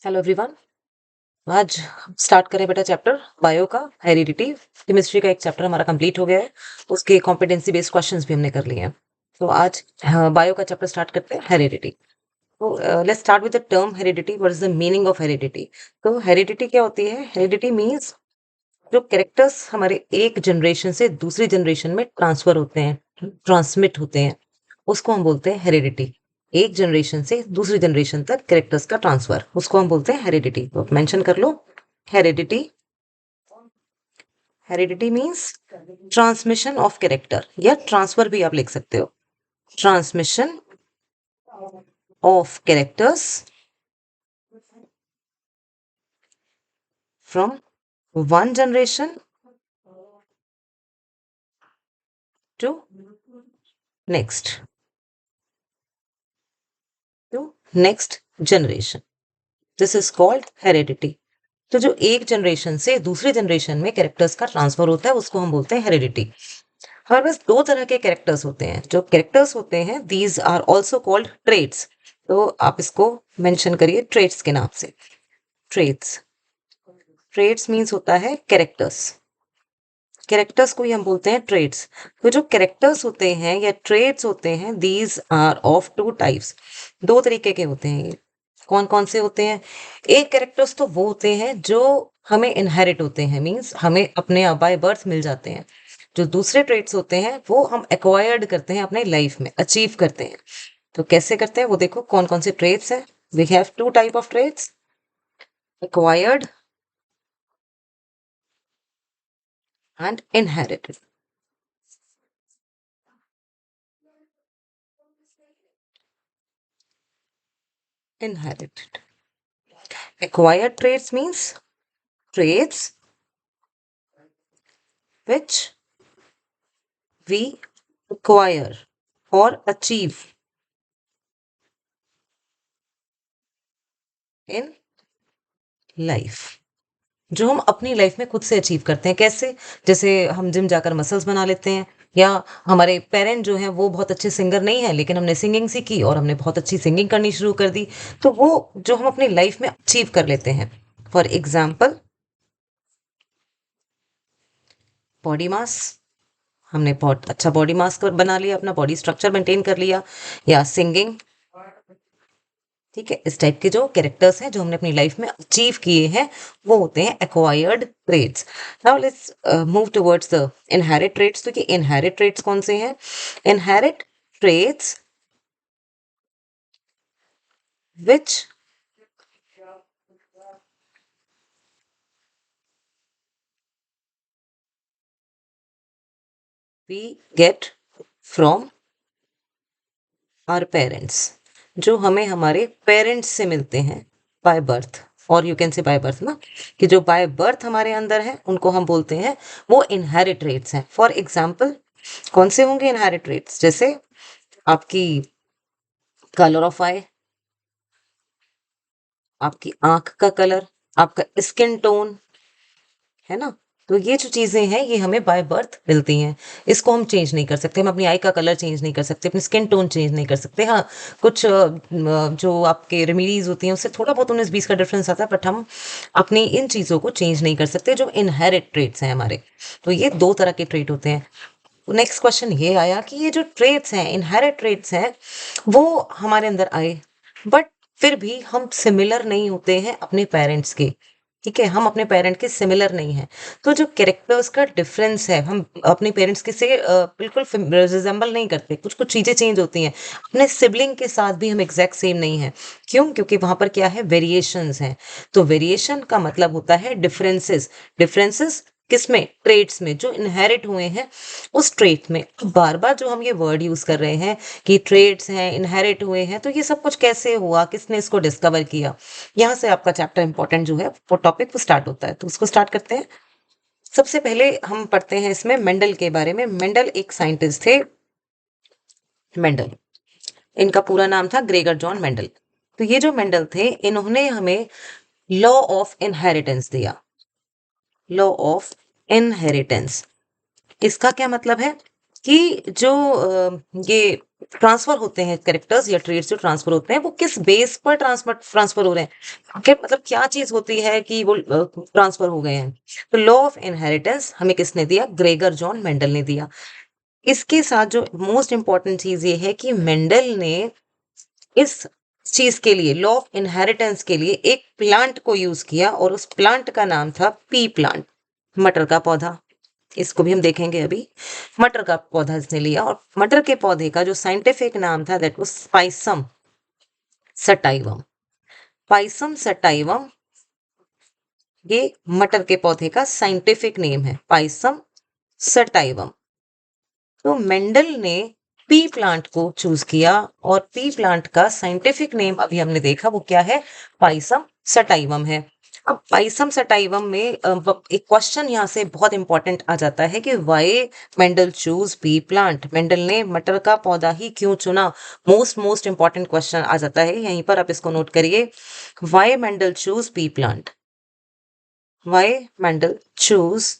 Hello everyone. आज start करें बेटा चैप्टर बायो का हेरिडिटी। केमिस्ट्री का एक चैप्टर हमारा कंप्लीट हो गया है, उसके कॉम्पिटेंसी बेस्ड क्वेश्चंस भी हमने कर लिए हैं। तो आज बायो का चैप्टर स्टार्ट करते हैं हेरिडिटी। तो let's start with the term heredity. What is the meaning of heredity? तो हेरिडिटी क्या होती है? हेरिडिटी मीन्स जो कैरेक्टर्स हमारे एक जनरेशन से दूसरी जनरेशन में ट्रांसफर होते हैं, ट्रांसमिट होते हैं, उसको हम बोलते हैं हेरिडिटी। एक जनरेशन से दूसरी जनरेशन तक कैरेक्टर्स का ट्रांसफर, उसको हम बोलते हैं हेरिडिटी। तो मेंशन कर लो heredity. Heredity means transmission of character, या ट्रांसफर भी आप लिख सकते हो। Transmission of characters from one generation to next to next generation. This is called heredity. तो जो एक जनरेशन से दूसरी जनरेशन में कैरेक्टर्स का ट्रांसफर होता है उसको हम बोलते हैं हेरिडिटी। हमारे पास दो तरह के कैरेक्टर्स होते हैं। जो कैरेक्टर्स होते हैं these are also called traits. तो आप इसको मेंशन करिए ट्रेट्स के नाम से। ट्रेट्स, ट्रेट्स मीन्स होता है कैरेक्टर्स। कैरेक्टर्स को ही हम बोलते हैं ट्रेट्स। तो जो कैरेक्टर्स होते हैं या ट्रेट्स होते हैं these are of two types. दो तरीके के होते हैं ये। कौन कौन से होते हैं? एक कैरेक्टर्स तो वो होते हैं जो हमें इनहेरिट होते हैं, मीन्स हमें अपने बाय बर्थ मिल जाते हैं। जो दूसरे ट्रेट्स होते हैं वो हम एक्वायर्ड करते हैं, अपने लाइफ में अचीव करते हैं। तो कैसे करते हैं वो देखो, कौन कौन से ट्रेट्स हैं। We have two type of traits, acquired and inherited. Inherited. Acquired traits means traits which we acquire or achieve in life, जो हम अपनी लाइफ में खुद से अचीव करते हैं। कैसे? जैसे हम जिम जाकर मसल्स बना लेते हैं, या हमारे पेरेंट जो हैं वो बहुत अच्छे सिंगर नहीं है लेकिन हमने सिंगिंग सीखी और हमने बहुत अच्छी सिंगिंग करनी शुरू कर दी। तो वो जो हम अपनी लाइफ में अचीव कर लेते हैं। फॉर एग्जाम्पल बॉडी मास, हमने बहुत अच्छा बॉडी मास बना लिया, अपना बॉडी स्ट्रक्चर मेंटेन कर लिया। या सिंगिंग, ठीक है। इस टाइप के जो कैरेक्टर्स हैं जो हमने अपनी लाइफ में अचीव किए हैं वो होते हैं acquired traits. Now let's move towards the inherit traits. तो ये इनहेरिट ट्रेट्स कौन से हैं? Inherit traits which we get from our parents, जो हमें हमारे पेरेंट्स से मिलते हैं बाय बर्थ। और you can say by birth ना, कि जो बाय बर्थ हमारे अंदर है उनको हम बोलते हैं वो इनहेरिट ट्रेट्स हैं। फॉर एग्जाम्पल कौन से होंगे इनहेरिट ट्रेट्स? जैसे आपकी कलर ऑफ आई, आपकी आंख का कलर, आपका स्किन टोन, है ना। तो ये जो चीजें हैं ये हमें बाय बर्थ मिलती हैं। इसको हम चेंज नहीं कर सकते। हम अपनी आई का कलर चेंज नहीं कर सकते, अपनी स्किन टोन चेंज नहीं कर सकते। हाँ, कुछ जो आपके रेमेडीज होती हैं उससे थोड़ा बहुत 19-20 का डिफरेंस आता है, बट हम अपनी इन चीजों को चेंज नहीं कर सकते जो इनहेरिट ट्रेट्स हैं हमारे। तो ये दो तरह के ट्रेट होते हैं। नेक्स्ट क्वेश्चन ये आया कि ये जो ट्रेट्स हैं, इनहेरिट ट्रेट्स हैं, वो हमारे अंदर आए, बट फिर भी हम सिमिलर नहीं होते हैं अपने पेरेंट्स के। ठीक है, हम अपने पेरेंट के सिमिलर नहीं हैं। तो जो कैरेक्टर्स का डिफरेंस है, हम अपने पेरेंट्स के से बिल्कुल रिजेंबल नहीं करते। कुछ कुछ चीजें चेंज होती हैं। अपने सिबलिंग के साथ भी हम एग्जैक्ट सेम नहीं है। क्यों? क्योंकि वहां पर क्या है, वेरिएशंस हैं। तो वेरिएशन का मतलब होता है डिफरेंसेस। डिफरेंसेस किसमें? ट्रेट्स में, जो इनहेरिट हुए हैं उस ट्रेट में। बार बार जो हम ये वर्ड यूज कर रहे हैं कि ट्रेट्स हैं, इनहेरिट हुए हैं, तो ये सब कुछ कैसे हुआ, किसने इसको डिस्कवर किया? यहाँ से आपका चैप्टर इंपॉर्टेंट जो है वो टॉपिक वो स्टार्ट होता है। तो उसको स्टार्ट करते हैं। सबसे पहले हम पढ़ते हैं इसमें मेंडल के बारे में। मेंडल एक साइंटिस्ट थे। मेंडल, इनका पूरा नाम था ग्रेगर जॉन मेंडल। तो ये जो मेंडल थे इन्होंने हमें लॉ ऑफ इनहेरिटेंस दिया। लॉ ऑफ इनहेरिटेंस, इसका क्या मतलब है? कि जो ये ट्रांसफर होते हैं कैरेक्टर्स या ट्रेड्स जो ट्रांसफर होते हैं वो किस बेस पर ट्रांसफर हो रहे हैं, क्या मतलब क्या चीज होती है कि वो ट्रांसफर हो गए हैं। तो लॉ ऑफ इनहेरिटेंस हमें किसने दिया, ग्रेगर जॉन मेंडल ने दिया। इसके साथ जो मोस्ट इंपॉर्टेंट चीज ये है कि मेंडल ने इस चीज के लिए, लॉ ऑफ इनहेरिटेंस के लिए एक प्लांट को यूज किया और उस प्लांट का नाम था पी प्लांट, मटर का पौधा। इसको भी हम देखेंगे अभी। मटर का पौधा इसने लिया और मटर के पौधे का जो साइंटिफिक नाम था that was Pisum sativum. Pisum sativum ये मटर के पौधे का साइंटिफिक नेम है, पाइसम सटाइवम। तो मेंडल ने पी प्लांट को चूज किया और पी प्लांट का साइंटिफिक नेम अभी हमने देखा वो क्या है, पाइसम सटाइवम है। अब पाइसम सटाइवम में एक क्वेश्चन यहाँ से बहुत इंपॉर्टेंट आ जाता है कि why Mendel choose pea plant, Mendel ने मटर का पौधा ही क्यों चुना। मोस्ट इंपॉर्टेंट क्वेश्चन आ जाता है यहीं पर, आप इसको नोट करिए। Why Mendel choose pea plant, why Mendel choose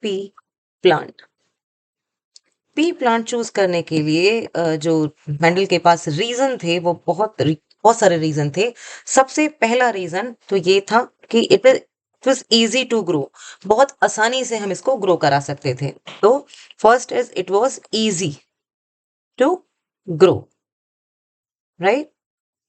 pea plant. Pea plant choose करने के लिए जो मेंडल के पास रीजन थे वो बहुत सारे रीजन थे। सबसे पहला रीजन तो ये था कि it was easy to grow, बहुत आसानी से हम इसको ग्रो करा सकते थे। तो first is it was easy to grow, right.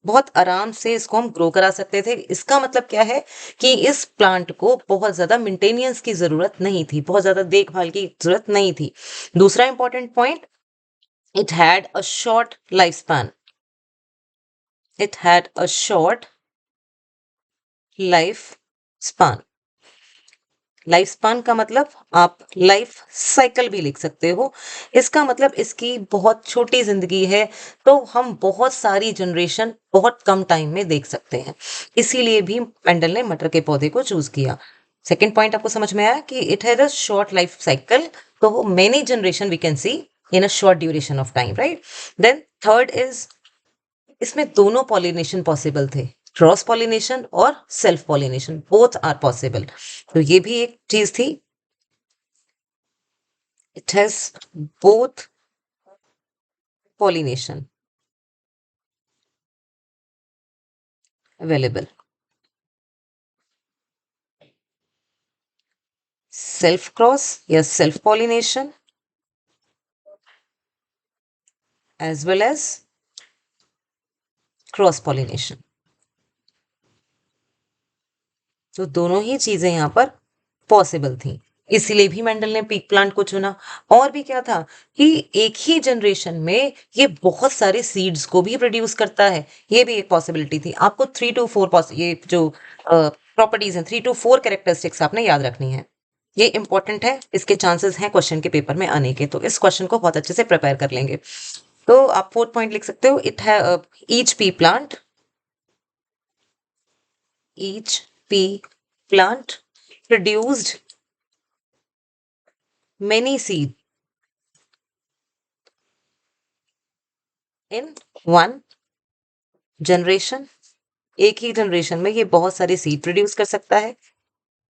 बहुत आराम से इसको हम ग्रो करा सकते थे। इसका मतलब क्या है कि इस प्लांट को बहुत ज्यादा मेंटेनेंस की जरूरत नहीं थी, बहुत ज्यादा देखभाल की जरूरत नहीं थी। दूसरा important point, it had a short lifespan, it had a short life span। Life span का मतलब आप लाइफ साइकिल भी लिख सकते हो। इसका मतलब इसकी बहुत छोटी जिंदगी है, तो हम बहुत सारी जनरेशन बहुत कम टाइम में देख सकते हैं। इसीलिए भी मेंडल ने मटर के पौधे को चूज किया। सेकेंड पॉइंट आपको समझ में आया कि it has a short life cycle, तो many generation we can see in a short duration of time, right. Then third is, इसमें दोनों पॉलिनेशन पॉसिबल थे, क्रॉस पॉलिनेशन और self pollination, both are possible. तो ये भी एक चीज थी, it has both pollination available. Self cross या self pollination as well as cross pollination, तो दोनों ही चीजें यहाँ पर पॉसिबल थी। इसीलिए भी मेंडल ने पीक प्लांट को चुना। और भी क्या था कि एक ही जनरेशन में ये बहुत सारे सीड्स को भी प्रोड्यूस करता है, ये भी एक पॉसिबिलिटी थी। आपको 3 to 4 ये जो प्रॉपर्टीज हैं, 3 to 4 कैरेक्टरिस्टिक्स आपने याद रखनी है। ये इंपॉर्टेंट है, इसके चांसेस हैं क्वेश्चन के पेपर में आने के, तो इस क्वेश्चन को बहुत अच्छे से प्रिपेयर कर लेंगे। तो आप फोर्थ पॉइंट लिख सकते हो, इट है each P plant, each pea plant produced many seed in one generation। एक ही जनरेशन में ये बहुत सारे सीड प्रोड्यूस कर सकता है,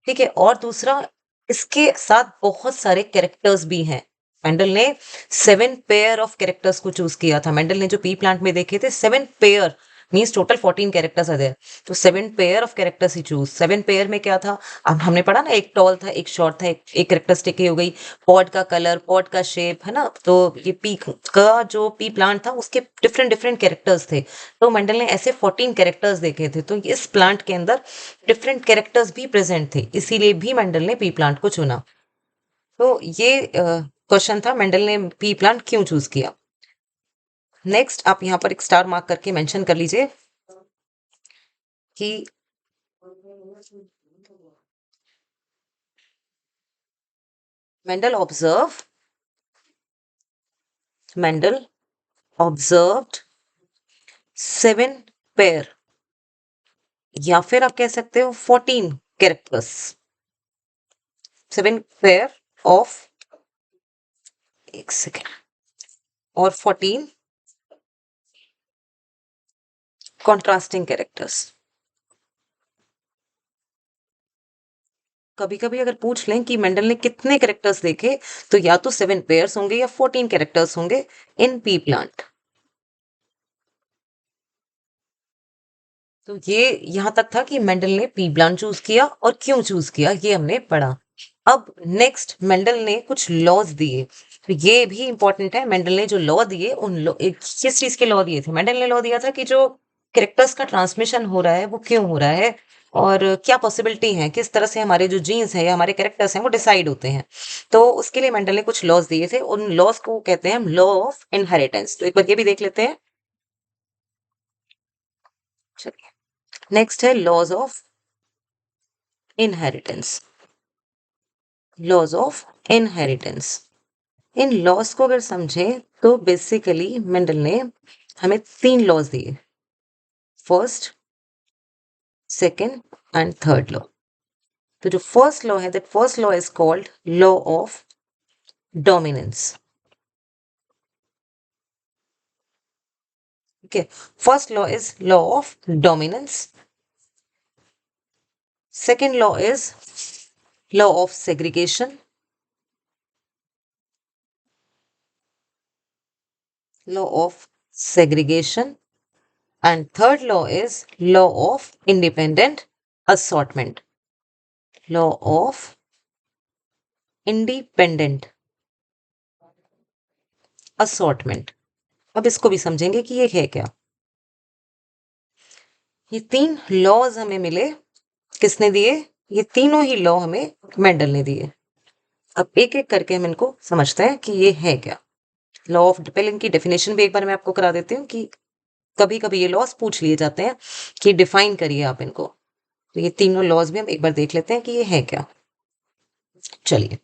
ठीक है। और दूसरा, इसके साथ बहुत सारे कैरेक्टर्स भी हैं। मेंडल ने 7 पेयर ऑफ कैरेक्टर्स को चूज किया था। मेंडल ने जो पी प्लांट में देखे थे 7 पेयर, मीन्स टोटल 14 कैरेक्टर्स है देयर। तो 7 pair of characters he choose. 7 pair में क्या था, अब हमने पढ़ा ना, एक टॉल था, एक शॉर्ट था, एक कैरेक्टरिस्टिक ही हो गई। पॉड का कलर, पॉड का शेप, है ना। तो ये पी का जो पी प्लांट था उसके डिफरेंट डिफरेंट कैरेक्टर्स थे। तो मेंडल ने ऐसे 14 कैरेक्टर्स देखे थे, तो इस प्लांट के अंदर डिफरेंट कैरेक्टर्स भी प्रेजेंट थे, इसीलिए भी मेंडल ने पी प्लांट को चुना। तो ये क्वेश्चन था, मेंडल ने पी प्लांट क्यों चूज किया। नेक्स्ट आप यहाँ पर एक स्टार मार्क करके मेंशन कर लीजिए कि मेंडल ऑब्जर्व्ड 7 पेयर, या फिर आप कह सकते हो 14 कैरेक्टर्स, 7 पेयर ऑफ, एक सेकेंड, और 14 कॉन्ट्रास्टिंग कैरेक्टर्स। कभी कभी अगर पूछ लें कि मेंडल ने कितने कैरेक्टर्स देखे, तो या तो 7 पेयर्स होंगे या 14 कैरेक्टर्स होंगे इन पी प्लांट। तो ये यहां तक था कि मेंडल ने पी प्लांट चूज किया और क्यों चूज किया ये हमने पढ़ा। अब नेक्स्ट मेंडल ने कुछ लॉज दिए, तो ये भी इंपॉर्टेंट है। मेंडल ने जो लॉ दिए उन किस चीज के लॉ दिए थे? मेंडल ने लॉ दिया था कि जो कैरेक्टर्स का ट्रांसमिशन हो रहा है वो क्यों हो रहा है और क्या पॉसिबिलिटी है, किस तरह से हमारे जो जीन्स हैं या हमारे कैरेक्टर्स हैं वो डिसाइड होते हैं। तो उसके लिए मेंडल ने कुछ लॉज दिए थे, उन लॉज को कहते हैं हम लॉ ऑफ इनहेरिटेंस। तो एक बार ये भी देख लेते हैं। चलिए, नेक्स्ट है laws of inheritance. Laws of inheritance, इन लॉज को अगर समझें तो बेसिकली मेंडल ने हमें 3 लॉज दिए, first, second and third law. तो जो फर्स्ट लॉ है, that first law is called law of dominance. Okay, first law is law of dominance, second law is law of segregation, law of segregation, and third law is law of independent assortment, law of independent assortment। अब इसको भी समझेंगे कि ये है क्या। ये 3 laws हमें मिले, किसने दिए? ये तीनों ही लॉ हमें मेंडल ने दिए। अब एक एक करके हम इनको समझते हैं कि ये है क्या। लॉ ऑफ, पहले इनकी डेफिनेशन भी एक बार मैं आपको करा देती हूँ कि कभी कभी ये लॉज पूछ लिए जाते हैं कि डिफाइन करिए आप इनको। तो ये तीनों लॉज भी हम एक बार देख लेते हैं कि ये है क्या। चलिए,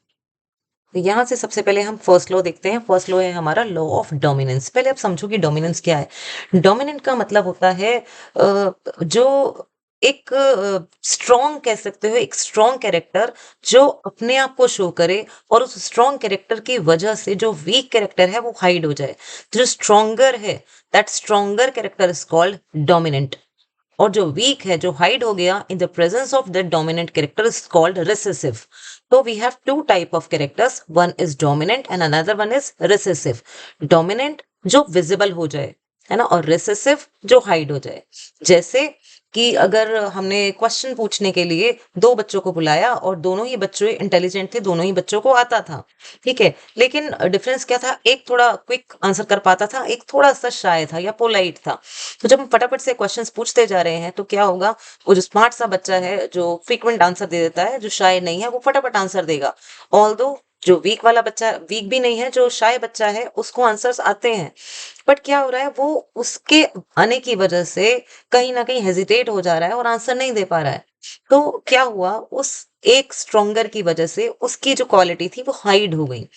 तो यहां से सबसे पहले हम फर्स्ट लॉ देखते हैं। फर्स्ट लॉ है हमारा लॉ ऑफ डोमिनेंस। पहले आप समझो कि डोमिनेंस क्या है। डोमिनेंट का मतलब होता है जो एक स्ट्रॉन्ग कह सकते हो, एक स्ट्रॉन्ग कैरेक्टर जो अपने आप को शो करे और उस स्ट्रॉन्ग कैरेक्टर की वजह से जो वीक कैरेक्टर है वो हाइड हो जाए। तो जो स्ट्रॉन्गर है, that stronger character is called dominant, और जो वीक है, जो हाइड हो गया in the presence of that dominant character is called recessive. तो we have two type of characters, one is dominant and another one is recessive. Dominant जो visible हो जाए, है ना, और रिसेसिव जो हाइड हो जाए। जैसे कि अगर हमने क्वेश्चन पूछने के लिए 2 बच्चों को बुलाया और दोनों ही बच्चे इंटेलिजेंट थे, दोनों ही बच्चों को आता था, ठीक है, लेकिन डिफरेंस क्या था? एक थोड़ा क्विक आंसर कर पाता था, एक थोड़ा सा शाय था या पोलाइट था। तो जब हम फटाफट से क्वेश्चंस पूछते जा रहे हैं तो क्या होगा? वो जो स्मार्ट सा बच्चा है, जो फ्रीक्वेंट आंसर दे देता है, जो शाय नहीं है, वो फटाफट आंसर देगा। ऑल्दो जो वीक वाला बच्चा, वीक भी नहीं है, जो शाय बच्चा है, उसको आंसर्स आते हैं, बट क्या हो रहा है, वो उसके आने की वजह से कहीं ना कहीं हेजिटेट हो जा रहा है और आंसर नहीं दे पा रहा है। तो क्या हुआ? उस एक स्ट्रोंगर की वजह से उसकी जो क्वालिटी थी वो हाइड हो गई।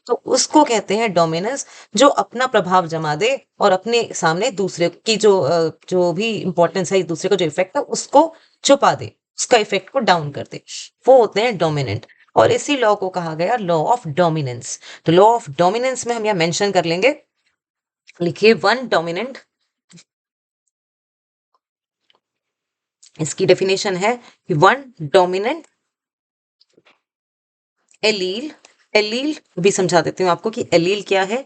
तो उसको कहते हैं डोमिनेंस, जो अपना प्रभाव जमा दे और अपने सामने दूसरे की जो भी इंपॉर्टेंस है, दूसरे का जो इफेक्ट है उसको छुपा दे, उसका इफेक्ट को डाउन कर दे, वो होते हैं डोमिनेंट। और इसी लॉ को कहा गया लॉ ऑफ डोमिनेंस। तो लॉ ऑफ डोमिनेंस में हम यह मेंशन कर लेंगे, लिखिए वन डोमिनेंट। इसकी डेफिनेशन है कि वन डोमिनेंट एलील, एलील भी समझा देती हूं आपको कि एलील क्या है।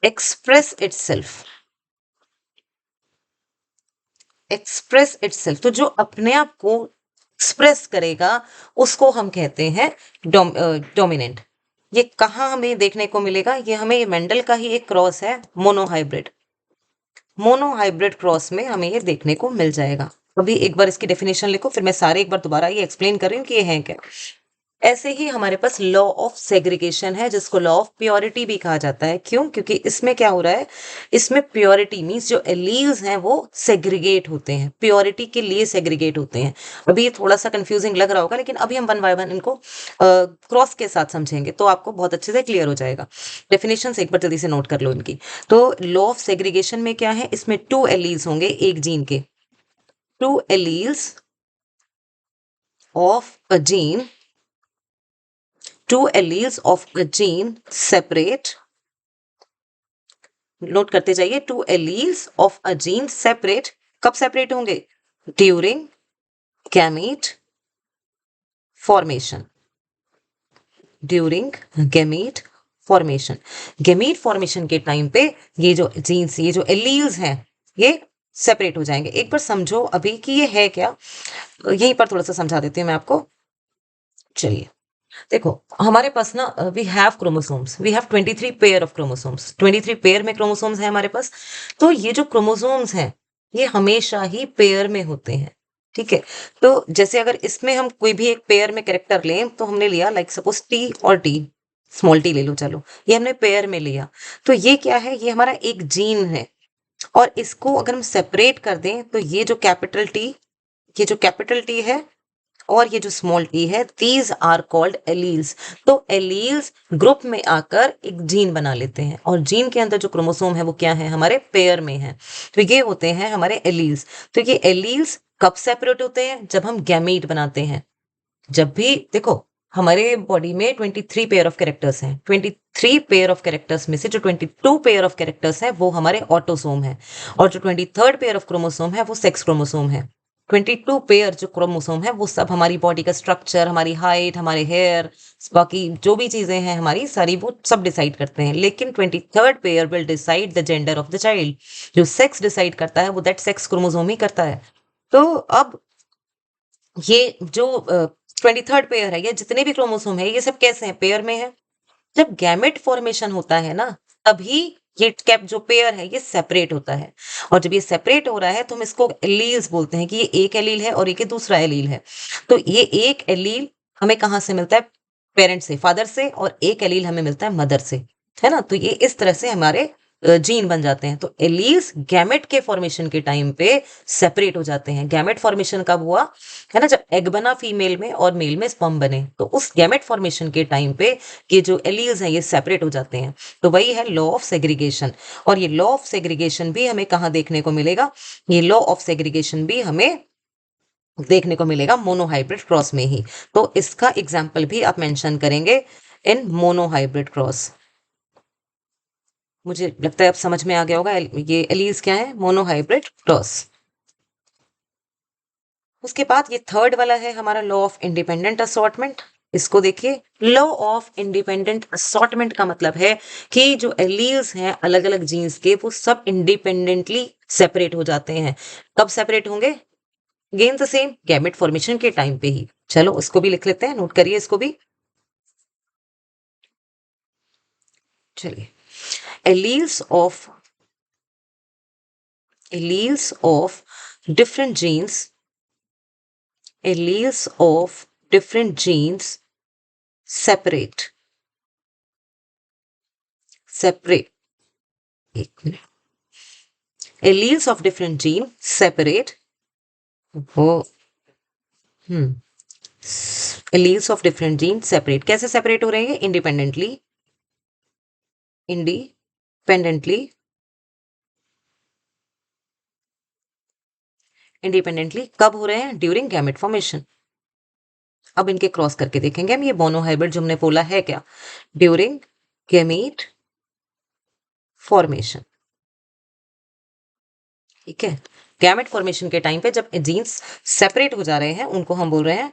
एक्सप्रेस इटसेल्फ, एक्सप्रेस इटसेल्फ, तो जो अपने आप को एक्सप्रेस करेगा उसको हम कहते हैं डोमिनेंट। ये कहाँ हमें देखने को मिलेगा? ये हमें मेंडल का ही एक क्रॉस है, मोनोहाइब्रिड। मोनोहाइब्रिड क्रॉस में हमें ये देखने को मिल जाएगा। अभी एक बार इसकी डेफिनेशन लिखो, फिर मैं सारे एक बार दोबारा ये एक्सप्लेन कर रही हूँ कि ये है क्या। ऐसे ही हमारे पास लॉ ऑफ सेग्रीगेशन है, जिसको लॉ ऑफ प्योरिटी भी कहा जाता है। क्यों? क्योंकि इसमें क्या हो रहा है, इसमें प्योरिटी मींस जो एलील्स हैं वो सेग्रीगेट होते हैं, प्योरिटी के लिए सेग्रीगेट होते हैं। अभी ये थोड़ा सा कंफ्यूजिंग लग रहा होगा, लेकिन अभी हम वन बाय वन इनको क्रॉस के साथ समझेंगे तो आपको बहुत अच्छे से क्लियर हो जाएगा। डेफिनेशन एक बार जल्दी से नोट कर लो इनकी। तो लॉ ऑफ सेग्रीगेशन में क्या है, इसमें 2 एलील्स होंगे एक जीन के, 2 alleles of a gene, 2 alleles of a gene separate, note करते जाइए, 2 alleles of a gene separate, कब सेपरेट होंगे? During gamete formation. During gamete formation. Gamete formation के टाइम पे ये जो जीन्स, ये जो एलील्स हैं, ये सेपरेट हो जाएंगे। एक बार समझो अभी कि ये है क्या, यहीं पर थोड़ा सा समझा देती हूँ मैं आपको। चलिए देखो, हमारे पास ना we have chromosomes, we have 23 pair of chromosomes, 23 pair में क्रोमोसोम्स है हमारे पास। तो ये जो क्रोमोसोम्स हैं, ये हमेशा ही पेयर में होते हैं, ठीक है। तो जैसे अगर इसमें हम कोई भी एक पेयर में कैरेक्टर लें, तो हमने लिया लाइक सपोज टी और टी, स्मॉल टी ले लो, चलो ये हमने पेयर में लिया। तो ये क्या है, ये हमारा एक जीन है। और इसको अगर हम सेपरेट कर दें, तो ये जो कैपिटल टी, ये जो कैपिटल टी है और ये जो स्मॉल टी है, दीज आर कॉल्ड एलील्स। तो एलील्स ग्रुप में आकर एक जीन बना लेते हैं, और जीन के अंदर जो क्रोमोसोम है वो क्या है, हमारे पेयर में है। तो ये होते हैं हमारे एलील्स। तो ये एलील्स कब सेपरेट होते हैं, जब हम गैमीट बनाते हैं। जब भी देखो, हमारे बॉडी में 23 पेयर ऑफ कैरेक्टर्स हैं, 23 पेयर ऑफ कैरेक्टर्स में से जो 22 पेयर ऑफ कैरेक्टर्स हैं वो हमारे ऑटोसोम है, और जो 23rd पेयर ऑफ क्रोमोसोम है वो सेक्स क्रोमोसोम है। 22 पेयर जो क्रोमोसोम है वो सब हमारी बॉडी का स्ट्रक्चर, हमारी हाइट, हमारे हेयर, बाकी जो भी चीजें हैं हमारी सारी, वो सब डिसाइड करते हैं। लेकिन 23rd pair will decide the gender of the child. जो सेक्स डिसाइड करता है वो दैट सेक्स क्रोमोसोम ही करता है। तो अब ये जो 23rd पेयर है, ये जितने भी क्रोमोसोम है, ये सब कैसे हैं, पेयर में है। जब गैमेट फॉर्मेशन होता है ना, तभी ये कैप जो पेयर है ये सेपरेट होता है। और जब ये सेपरेट हो रहा है, तो हम इसको एलील्स बोलते हैं कि ये एक एलील है और एक दूसरा एलील है। तो ये एक एलील हमें कहाँ से मिलता है, पेरेंट से, फादर से, और एक एलील हमें मिलता है मदर से, है ना। तो ये इस तरह से हमारे जीन बन जाते हैं। तो एलील्स गैमेट के फॉर्मेशन के टाइम पे सेपरेट हो जाते हैं। गैमेट फॉर्मेशन कब हुआ, है ना, जब एग बना फीमेल में और मेल में स्पर्म बने, तो उस गैमेट फॉर्मेशन के टाइम पे ये जो एलील्स हैं ये सेपरेट हो जाते हैं। तो वही है लॉ ऑफ सेग्रीगेशन। और ये लॉ ऑफ सेग्रीगेशन भी हमें कहाँ देखने को मिलेगा, ये लॉ ऑफ सेग्रीगेशन भी हमें देखने को मिलेगा मोनोहाइब्रिड क्रॉस में ही। तो इसका एग्जाम्पल भी आप मेंशन करेंगे इन मोनोहाइब्रिड क्रॉस। मुझे लगता है अब समझ में आ गया होगा ये एलील्स क्या है, मोनोहाइब्रिड क्रॉस। उसके बाद ये थर्ड वाला है हमारा लॉ ऑफ इंडिपेंडेंट असॉर्टमेंट। इसको देखिए, लॉ ऑफ इंडिपेंडेंट असॉर्टमेंट का मतलब है कि जो एलील्स हैं अलग अलग जीन्स के, वो सब इंडिपेंडेंटली सेपरेट हो जाते हैं। कब सेपरेट होंगे, gain the same gamete formation के टाइम पे ही। चलो उसको भी लिख लेते हैं, नोट करिए इसको भी। चलिए, alleles of different genes, alleles of different genes separate, एक minute, alleles of different gene separate, वो alleles of different gene separate कैसे सेपरेट हो रहे हैं, इंडिपेंडेंटली, इंडिपेंडेंटली कब हो रहे हैं, ड्यूरिंग गैमेट फॉर्मेशन। अब इनके क्रॉस करके देखेंगे हम, ये मोनोहाइब्रिड जो हमने बोला है क्या, ड्यूरिंग गैमेट फॉर्मेशन, ठीक है। गैमेट फॉर्मेशन के टाइम पे जब जीन्स सेपरेट हो जा रहे हैं, उनको हम बोल रहे हैं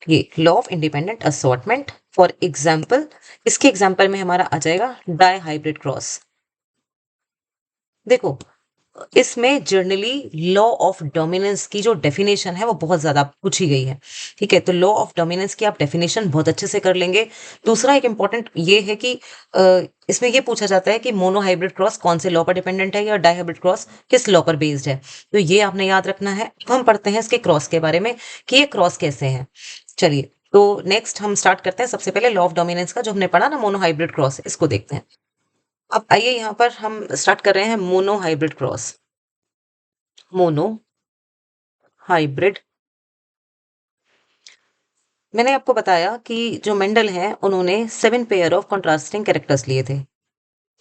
ये law of independent assortment. For example, इसके एग्जाम्पल में हमारा आ जाएगा डाई हाइब्रिड क्रॉस। देखो, इसमें जर्नली लॉ ऑफ डोमिनेंस की जो डेफिनेशन है वो बहुत ज्यादा पूछी गई है, ठीक है। तो लॉ ऑफ डोमिनेंस की आप डेफिनेशन बहुत अच्छे से कर लेंगे। दूसरा एक इंपॉर्टेंट ये है कि इसमें ये पूछा जाता है कि मोनोहाइब्रिड क्रॉस कौन से लॉ पर डिपेंडेंट है, या डाईहाइब्रिड क्रॉस किस लॉ पर बेस्ड है। तो ये आपने याद रखना है। तो हम पढ़ते हैं इसके क्रॉस के बारे में कि ये क्रॉस कैसे हैं। चलिए, तो नेक्स्ट हम स्टार्ट करते हैं। सबसे पहले लॉ ऑफ डोमिनेंस का जो हमने पढ़ा ना, मोनोहाइब्रिड क्रॉस, इसको देखते हैं। अब आइए यहाँ पर हम स्टार्ट कर रहे हैं मोनोहाइब्रिड क्रॉस। मोनो हाइब्रिड, मैंने आपको बताया कि जो मेंडल हैं उन्होंने 7 पेयर ऑफ कॉन्ट्रास्टिंग कैरेक्टर्स लिए थे।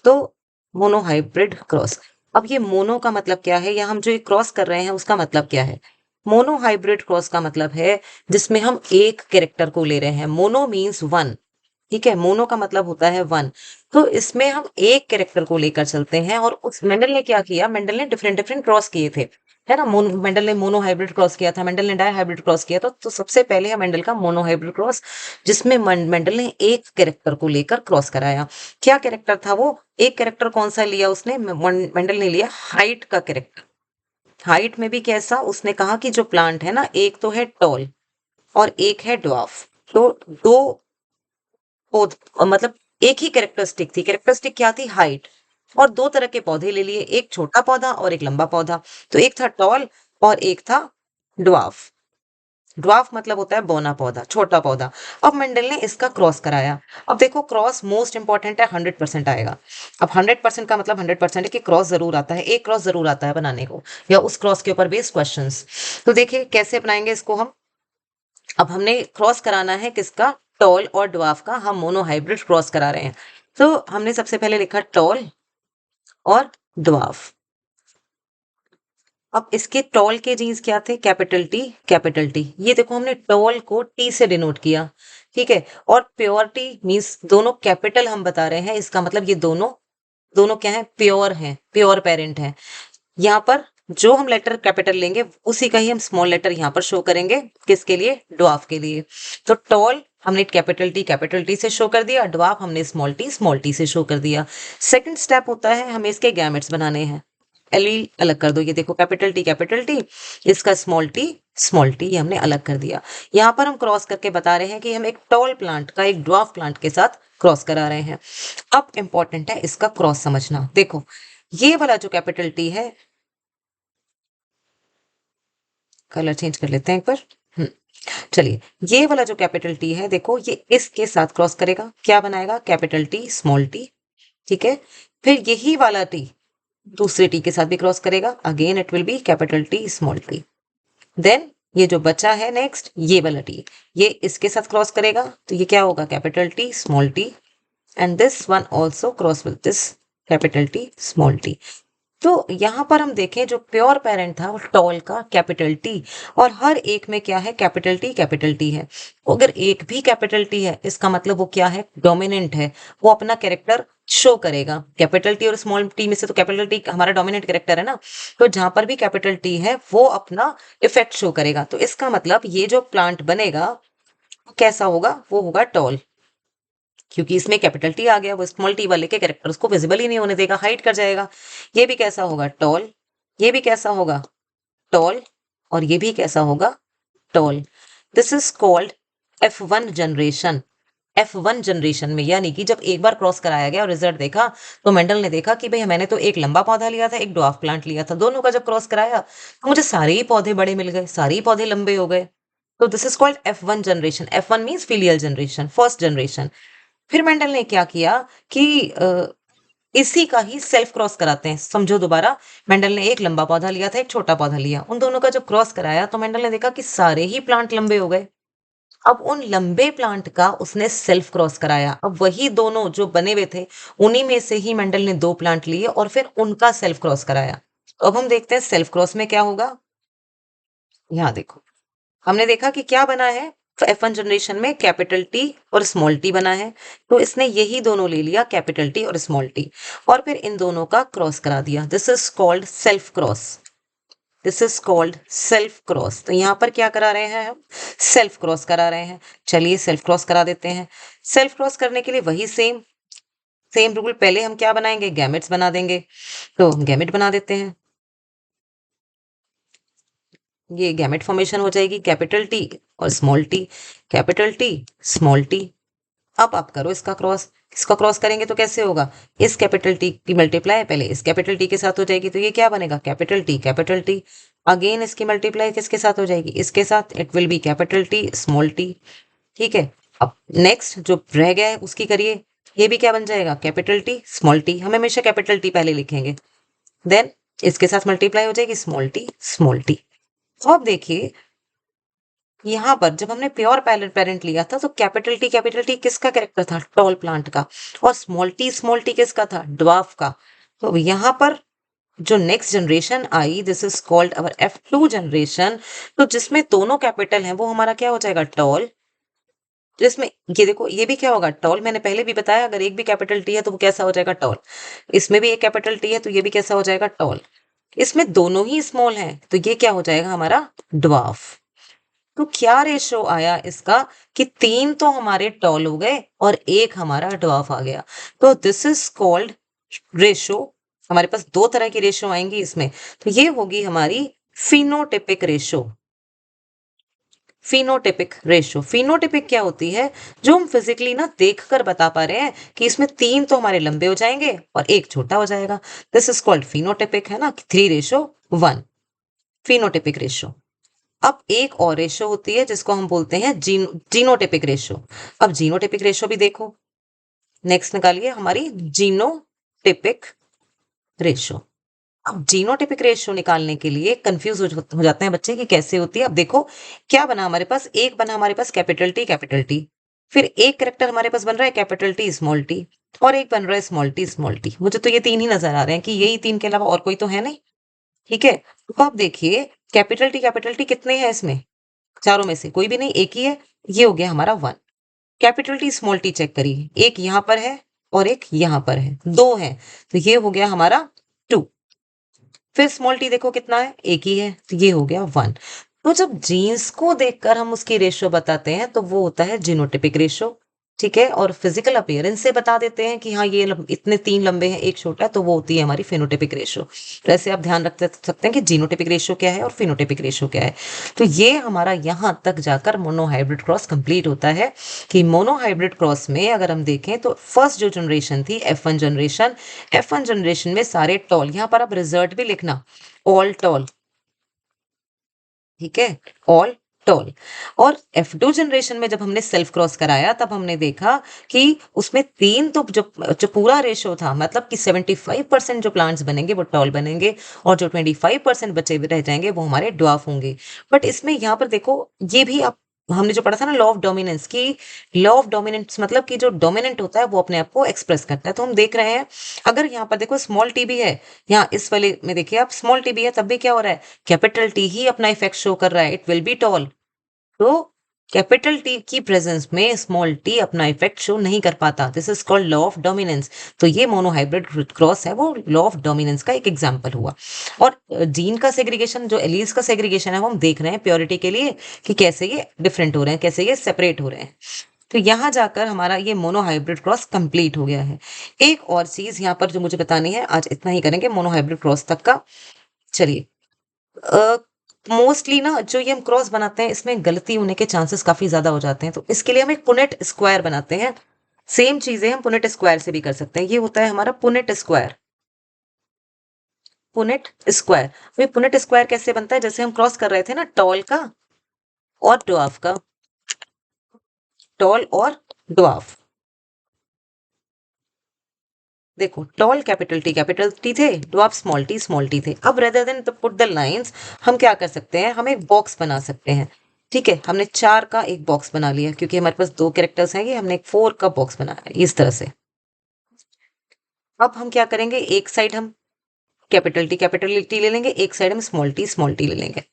तो मोनो हाइब्रिड क्रॉस, अब ये मोनो का मतलब क्या है, या हम जो ये क्रॉस कर रहे हैं उसका मतलब क्या है। मोनो हाइब्रिड क्रॉस का मतलब है जिसमें हम एक कैरेक्टर को ले रहे हैं। मोनो मीन्स वन, ठीक है, मोनो का मतलब होता है वन। तो इसमें हम एक कैरेक्टर को लेकर चलते हैं। और उस मेंडल ने क्या किया, मेंडल ने डिफरेंट डिफरेंट क्रॉस किए थे। है ना। मेंडल ने मोनो हाइब्रिड क्रॉस किया था, मेंडल ने डाई हाइब्रिड क्रॉस किया था। तो सबसे पहले है मेंडल का मोनो हाइब्रिड क्रॉस, जिसमें मेंडल ने एक कैरेक्टर को लेकर क्रॉस कराया। क्या कैरेक्टर था वो? एक कैरेक्टर कौन सा लिया उसने? मेंडल ने लिया हाइट का कैरेक्टर। हाइट में भी कैसा? उसने कहा कि जो प्लांट है ना, एक तो है टॉल और एक है ड्वार्फ। तो दो मतलब एक ही कैरेक्टरिस्टिक थी। कैरेक्टरिस्टिक क्या थी? हाइट। और दो तरह के पौधे ले लिए, एक छोटा पौधा और एक लंबा पौधा। तो एक था टॉल और एक था ड्वार्फ। ड्वार्फ मतलब होता है बौना पौधा, छोटा पौधा। अब मेंडल ने इसका क्रॉस कराया। अब देखो, क्रॉस मोस्ट इंपॉर्टेंट है, 100% आएगा। अब 100% का मतलब 100% है कि क्रॉस जरूर आता है, एक क्रॉस जरूर आता है बनाने को, या उस क्रॉस के ऊपर बेस्ड क्वेश्चंस। तो देखिए कैसे बनाएंगे इसको हम। अब हमने क्रॉस कराना है किसका? टॉल और ड्वार्फ का। हम मोनो हाइब्रिड क्रॉस करा रहे हैं। तो हमने सबसे पहले लिखा टॉल और ड्वार्फ। अब इसके टॉल के जीन्स क्या थे? Capital T, capital T. ये देखो, हमने टॉल को टी से डिनोट किया, ठीक है। और प्योरिटी मीन्स दोनों कैपिटल हम बता रहे हैं, इसका मतलब ये दोनों दोनों क्या है? प्योर हैं, प्योर पेरेंट हैं। यहाँ पर जो हम लेटर कैपिटल लेंगे उसी का ही हम स्मॉल लेटर यहाँ पर शो करेंगे। किसके लिए? ड्वार्फ के लिए। तो टॉल हमने कैपिटल टी से शो कर दिया, ड्वार्फ हमने स्मॉल टी से शो कर दिया। सेकंड स्टेप होता है, हमें इसके गैमेट्स बनाने हैं। एलील अलग कर दो। ये देखो, कैपिटल टी, इसका स्मॉल टी, ये हमने अलग कर दिया। यहाँ पर हम क्रॉस करके बता रहे हैं कि हम एक टॉल प्लांट का एक ड्वार्फ प्लांट के साथ क्रॉस करा रहे हैं। अब इंपॉर्टेंट है इसका क्रॉस समझना। देखो, ये वाला जो कैपिटल टी है, कलर चेंज कर लेते हैं एक बार। हम्म, चलिए, ये वाला जो कैपिटल टी है, देखो ये इसके साथ क्रॉस करेगा, क्या बनाएगा? कैपिटल टी स्मॉल टी, ठीक है। फिर यही वाला टी दूसरे टी के साथ भी क्रॉस करेगा, again it will be capital T small T. Then ये जो बचा है नेक्स्ट, ये वाला टी, ये इसके साथ क्रॉस करेगा, तो ये क्या होगा? Capital T small T. And this one also cross with this capital T small T. तो यहाँ पर हम देखें, जो प्योर पेरेंट था वो टॉल का कैपिटल टी, और हर एक में क्या है? कैपिटल टी है। अगर एक भी कैपिटल टी है, इसका मतलब वो क्या है? डोमिनेंट है, वो अपना कैरेक्टर शो करेगा। कैपिटल टी और स्मॉल टी में से तो कैपिटल टी हमारा डोमिनेंट कैरेक्टर है ना। तो जहां पर भी कैपिटल टी है वो अपना इफेक्ट शो करेगा। तो इसका मतलब ये जो प्लांट बनेगा वो कैसा होगा? वो होगा टॉल, क्योंकि इसमें कैपिटल टी आ गया, वो स्मॉल टी वाले के कैरेक्टर्स को विजिबल ही नहीं होने देगा, हाइड कर जाएगा। ये भी कैसा होगा? टॉल। ये भी कैसा होगा? टॉल। और ये भी कैसा होगा? Tall. This is called F1 generation. F1 generation में, यानी कि जब एक बार क्रॉस कराया गया और रिजल्ट देखा, तो मेंडल ने देखा कि भाई मैंने तो एक लंबा पौधा लिया था, एक ड्वार्फ प्लांट लिया था, दोनों का जब क्रॉस कराया तो मुझे सारे ही पौधे बड़े मिल गए, सारे ही पौधे लंबे हो गए। तो this is called F1 generation. F1 means filial generation, first generation. फिर मेंडल ने क्या किया कि इसी का ही सेल्फ क्रॉस कराते हैं। समझो दोबारा, मेंडल ने एक लंबा पौधा लिया था, एक छोटा पौधा लिया, उन दोनों का जब क्रॉस कराया तो मेंडल ने देखा कि सारे ही प्लांट लंबे हो गए। अब उन लंबे प्लांट का उसने सेल्फ क्रॉस कराया। अब वही दोनों जो बने हुए थे, उन्हीं में से ही मेंडल ने दो प्लांट लिए और फिर उनका सेल्फ क्रॉस कराया। तो अब हम देखते हैं सेल्फ क्रॉस में क्या होगा। यहाँ देखो, हमने देखा कि क्या बना है। F1 जनरेशन में कैपिटल टी और स्मॉल टी बना है। तो इसने यही दोनों ले लिया, कैपिटल टी और स्मॉल टी, और फिर इन दोनों का क्रॉस करा दिया। This is called self cross. This is called self cross. तो यहाँ पर क्या करा रहे हैं हम? सेल्फ क्रॉस करा रहे हैं। चलिए सेल्फ क्रॉस करा देते हैं। सेल्फ क्रॉस करने के लिए वही सेम सेम रूल, पहले हम क्या बनाएंगे? गैमेट्स बना देंगे। तो हम गैमेट बना देते हैं। ये गैमेट फॉर्मेशन हो जाएगी, कैपिटल टी और small T, capital T small T. अब आप करो इसका क्रॉस। इसका क्रॉस करेंगे तो कैसे होगा? इस कैपिटल टी की मल्टीप्लाई पहले इस कैपिटल टी के साथ हो जाएगी, तो ये क्या बनेगा? Capital T. अगेन इसकी मल्टीप्लाई किसके साथ हो जाएगी? इसके साथ, it will be capital T small T, ठीक है। अब नेक्स्ट जो रह गया है उसकी करिए। ये भी क्या बन जाएगा? Capital T small T. हम हमेशा कैपिटल टी पहले लिखेंगे, देन इसके साथ मल्टीप्लाई हो जाएगी स्मॉल टी। तो अब देखिए, यहाँ पर जब हमने प्योर पेरेंट लिया था तो कैपिटल टी किसका कैरेक्टर था? टॉल प्लांट का। और स्मॉल टी किसका था? ड्वार्फ का। तो यहाँ पर जो next generation I, this is called our F2 generation. तो जिसमें दोनों कैपिटल हैं वो हमारा क्या हो जाएगा? टॉल। जिसमें ये देखो, ये भी क्या होगा? टॉल। मैंने पहले भी बताया, अगर एक भी कैपिटल टी है तो वो कैसा हो जाएगा? टॉल। इसमें भी एक कैपिटल टी है तो ये भी कैसा हो जाएगा? टॉल। इसमें दोनों ही स्मॉल हैं, तो ये क्या हो जाएगा हमारा ड्वार्फ। तो क्या रेशो आया इसका कि 3 तो हमारे टॉल हो गए और 1 हमारा ड्वार्फ आ गया। तो दिस इज कॉल्ड रेशो। हमारे पास 2 तरह की रेशो आएंगी इसमें। तो ये होगी हमारी phenotypic ratio. Phenotypic ratio, phenotypic क्या होती है, जो हम फिजिकली ना देखकर बता पा रहे हैं कि इसमें 3 तो हमारे लंबे हो जाएंगे और 1 छोटा हो जाएगा। दिस इज कॉल्ड फिनोटिपिक, है ना, 3:1 फिनोटिपिक रेशो। अब एक और रेशो होती है जिसको हम बोलते हैं जीनोटिपिक रेशो। अब जीनोटिपिक रेशो भी देखो, नेक्स्ट निकालिए हमारी जीनोटिपिक रेशो। अब जीनोटिपिक रेशो निकालने के लिए कंफ्यूज हो जाते हैं बच्चे कि कैसे होती है। अब देखो क्या बना हमारे पास, एक बना हमारे पास कैपिटल टी, फिर एक करेक्टर हमारे पास बन रहा है कैपिटल टी स्मॉल टी, और एक बन रहा है स्मॉल टी स्मॉल टी। मुझे तो ये 3 ही नजर आ रहे हैं कि यही 3 के अलावा और कोई तो है नहीं। ठीक है, तो आप देखिए कैपिटल टी कितने हैं इसमें, चारों में से कोई भी नहीं, एक ही है। ये हो गया हमारा 1। Capital T small T check करिए, एक यहां पर है और एक यहां पर है, 2 है, तो ये हो गया हमारा 2। फिर स्मॉल टी देखो कितना है, एक ही है, तो ये हो गया 1। तो जब जीन्स को देखकर हम उसकी रेशियो बताते हैं तो वो होता है जीनोटिपिक रेशियो। ठीक है, और फिजिकल अपीयरेंस से बता देते हैं कि हाँ ये इतने 3 लंबे हैं 1 छोटा है, तो वो होती है हमारी फिनोटिपिक रेशियो। तो ऐसे आप ध्यान रख सकते हैं कि जीनोटिपिक रेशियो क्या है और फिनोटिपिक रेशियो क्या है। तो ये हमारा यहाँ तक जाकर मोनोहाइब्रिड क्रॉस कंप्लीट होता है। कि मोनोहाइब्रिड क्रॉस में अगर हम देखें तो फर्स्ट जो जनरेशन थी F1 जनरेशन, F1 जनरेशन में सारे टॉल, यहाँ पर अब रिजल्ट भी लिखना, ऑल टॉल। ठीक है, ऑल टॉल। और F2 जनरेशन में जब हमने सेल्फ क्रॉस कराया तब हमने देखा कि उसमें 3 तो जो जो पूरा रेशो था, मतलब कि 75% जो प्लांट्स बनेंगे वो टॉल बनेंगे और जो 25% बचे रह जाएंगे वो हमारे ड्वार्फ होंगे। बट इसमें यहाँ पर देखो, ये भी आप, हमने जो पढ़ा था ना लॉ ऑफ डोमिनेंस की, लॉ ऑफ डोमिनेंस मतलब कि जो डोमिनेंट होता है वो अपने आप को एक्सप्रेस करता है। तो हम देख रहे हैं, अगर यहाँ पर देखो स्मॉल टी भी है, यहाँ इस वाले में देखिए आप स्मॉल टी भी है, तब भी क्या हो रहा है, कैपिटल टी ही अपना इफेक्ट शो कर रहा है, इट विल बी टॉल। तो कैपिटल टी की प्रेजेंस में स्मॉल टी अपना इफेक्ट शो नहीं कर पाता। This is called law of dominance. तो ये मोनोहाइब्रिड क्रॉस है, वो लॉ ऑफ डोमिनेंस का एक एग्जांपल हुआ। और जीन का सेग्रीगेशन, जो एलील्स का सेग्रीगेशन है, वो हम देख रहे हैं प्योरिटी के लिए कि कैसे ये डिफरेंट हो रहे हैं, कैसे ये सेपरेट हो रहे हैं। तो यहां जाकर हमारा ये मोनोहाइब्रिड क्रॉस कंप्लीट हो गया है। एक और चीज यहाँ पर जो मुझे बतानी है, आज इतना ही करेंगे मोनोहाइब्रिड क्रॉस तक का। चलिए, मोस्टली ना जो ये हम क्रॉस बनाते हैं इसमें गलती होने के चांसेस काफी ज्यादा हो जाते हैं, तो इसके लिए हम एक पुनेट स्क्वायर बनाते हैं। सेम चीजें हम पुनेट स्क्वायर से भी कर सकते हैं। ये होता है हमारा पुनेट स्क्वायर। पुनेट स्क्वायर, ये पुनेट स्क्वायर कैसे बनता है, जैसे हम क्रॉस कर रहे थे ना टॉल का और ड्वार्फ का, टॉल और ड्वार्फ। देखो टॉल कैपिटल टी थे, ड्वार्फ स्मॉल टी थे। अब rather than the put the lines, हम क्या कर सकते हैं, हम एक बॉक्स बना सकते हैं। ठीक है, हमने 4 का एक बॉक्स बना लिया क्योंकि हमारे पास 2 कैरेक्टर्स हैं, ये हमने एक 4 का बॉक्स बनाया है इस तरह से। अब हम क्या करेंगे, एक साइड हम कैपिटल टी ले लेंगे, एक साइड हम स्मॉल टी ले लेंगे।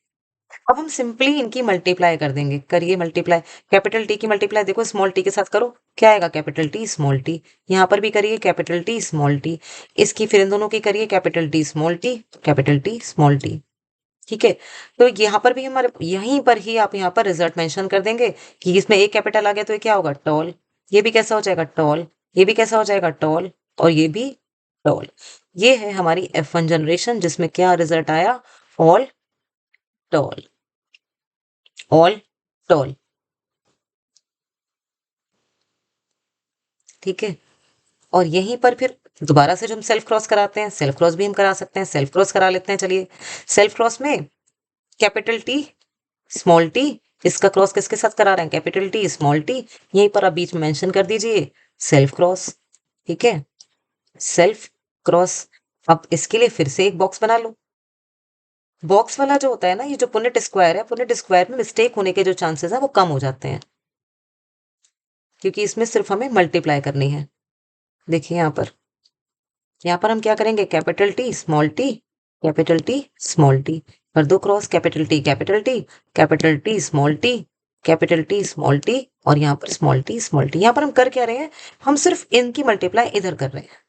अब हम सिंपली इनकी मल्टीप्लाई कर देंगे, करिए मल्टीप्लाई। कैपिटल टी की मल्टीप्लाई देखो स्मॉल टी के साथ करो, क्या आएगा, कैपिटल टी स्मॉल टी। यहाँ पर भी करिए कैपिटल टी स्मॉल टी, इसकी फिर इन दोनों की करिए capital T small T, capital T small T. ठीक है, तो यहाँ पर भी हमारे, यहीं पर ही आप यहाँ पर रिजल्ट मेंशन कर देंगे कि इसमें एक कैपिटल आ गया तो ये क्या होगा, टॉल। ये भी कैसा हो जाएगा, टॉल। ये भी कैसा हो जाएगा, टॉल। और ये भी टॉल। ये है हमारी F1 जनरेशन जिसमें क्या रिजल्ट आया, ऑल टॉल, ऑल टॉल। ठीक है, और यहीं पर फिर दोबारा से जो हम सेल्फ क्रॉस कराते हैं, सेल्फ क्रॉस भी हम करा सकते हैं, सेल्फ क्रॉस करा लेते हैं। चलिए, सेल्फ क्रॉस में कैपिटल टी स्मॉल टी, इसका क्रॉस किसके साथ करा रहे हैं, कैपिटल टी स्मॉल टी। यहीं पर आप बीच में मेंशन कर दीजिए सेल्फ क्रॉस। ठीक है, सेल्फ क्रॉस। अब इसके लिए फिर से एक बॉक्स बना लो। बॉक्स वाला जो होता है ना, ये जो पुनेट स्क्वायर है, पुनेट स्क्वायर में मिस्टेक होने के जो चांसेस हैं वो कम हो जाते हैं, क्योंकि इसमें सिर्फ हमें मल्टीप्लाई करनी है। देखिए यहाँ पर हम क्या करेंगे, capital T small T, capital T small T, कर दो cross, capital T capital T, capital T small T, capital T small T, और यहाँ पर स्मॉल टी स्मॉल टी। यहाँ पर हम कर क्या रहे हैं, हम सिर्फ इनकी मल्टीप्लाई इधर कर रहे हैं।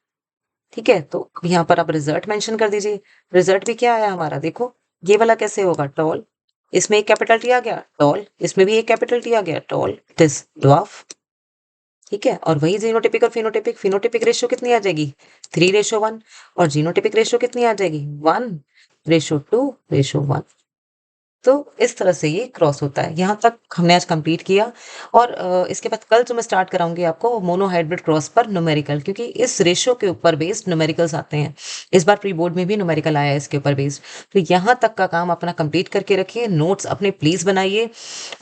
ठीक है, तो यहाँ पर आप रिजल्ट मेंशन कर दीजिए। रिजल्ट भी क्या आया हमारा, देखो ये वाला कैसे होगा, टॉल, इसमें एक कैपिटल टी आ गया, टॉल, इसमें भी एक कैपिटल टी आ गया, टॉल, इट इज ड्वार्फ। ठीक है, और वही जीनोटिपिक और फिनोटिपिक, फिनोटिपिक रेशियो कितनी आ जाएगी, 3:1, और जीनोटिपिक रेशियो कितनी आ जाएगी, 1:2:1। तो इस तरह से ये क्रॉस होता है। यहाँ तक हमने आज कंप्लीट किया, और इसके बाद कल जो मैं स्टार्ट कराऊंगी आपको मोनोहाइब्रिड क्रॉस पर न्यूमेरिकल, क्योंकि इस रेशियो के ऊपर बेस्ड न्यूमेरिकल्स आते हैं। इस बार प्री बोर्ड में भी न्यूमेरिकल आया है इसके ऊपर बेस्ड। तो यहाँ तक का काम अपना कंप्लीट करके रखिए, नोट्स अपने प्लीज बनाइए।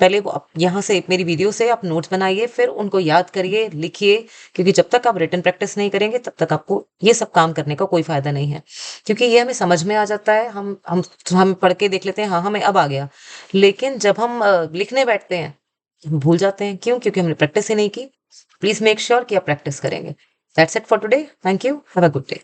पहले वो यहाँ से मेरी वीडियो से आप नोट्स बनाइए, फिर उनको याद करिए, लिखिए, क्योंकि जब तक आप रिटन प्रैक्टिस नहीं करेंगे तब तक आपको ये सब काम करने का कोई फायदा नहीं है। क्योंकि ये हमें समझ में आ जाता है, हम पढ़ के देख लेते हैं, हाँ हमें अब आ गया, लेकिन जब हम लिखने बैठते हैं हम भूल जाते हैं। क्यों? क्योंकि हमने प्रैक्टिस ही नहीं की। प्लीज मेक श्योर कि आप प्रैक्टिस करेंगे। That's it for today. Thank you. Have a good day.